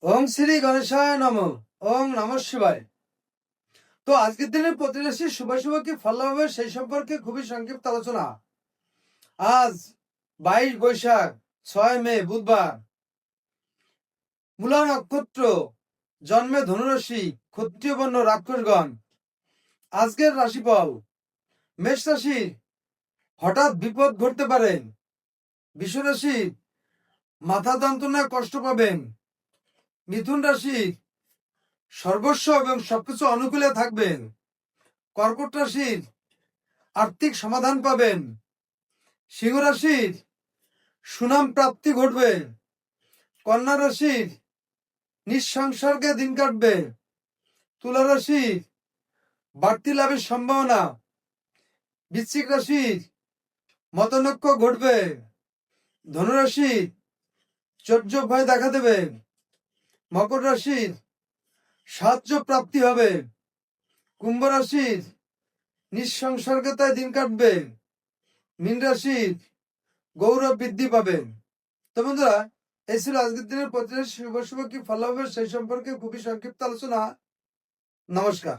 ওং শ্রী গণেশায় নম। ওং নম শিবায়। তো আজকের দিনের প্রতি রাশির শুভ শুভ কি ফল হবে সেই সম্পর্কে খুবই সংক্ষিপ্ত আলোচনা। আজ 22 বৈশাখ 6 মে বুধবার, মূলা নক্ষত্র, জন্মে ধনুরাশি, ক্ষত্রিয় বর্ণ, রাক্ষসগণ। আজকের রাশিফল: মেষ রাশি, হঠাৎ বিপদ ঘটতে পারে। বৃষ রাশি, মাথা যন্ত্রণায় কষ্ট পাবেন। মিথুন রাশি, সর্বস্ব এবং সবকিছু অনুকূলে থাকবেন। কর্কট রাশির, আর্থিক সমাধান পাবেন। সিংহ রাশির, সুনাম প্রাপ্তি ঘটবে। কন্যা রাশির, নিঃসংসর্গে দিন কাটবে। তুলা রাশির, বাড়তি লাভের সম্ভাবনা। বৃশ্চিক রাশির, মতনৈক্য ঘটবে। ধনুরাশির, চর্য ভয় দেখা দেবে। মকর রাশির, সাহায্য প্রাপ্তি হবে। কুম্ভ রাশির, নিঃসংসর্গতায় দিন কাটবে। মীন রাশির, গৌরব বৃদ্ধি পাবে। তো বন্ধুরা, এই ছিল আজকের দিনের প্রতিটা শুভ শুভ কি ফল হবে সেই সম্পর্কে খুবই সংক্ষিপ্ত আলোচনা। নমস্কার।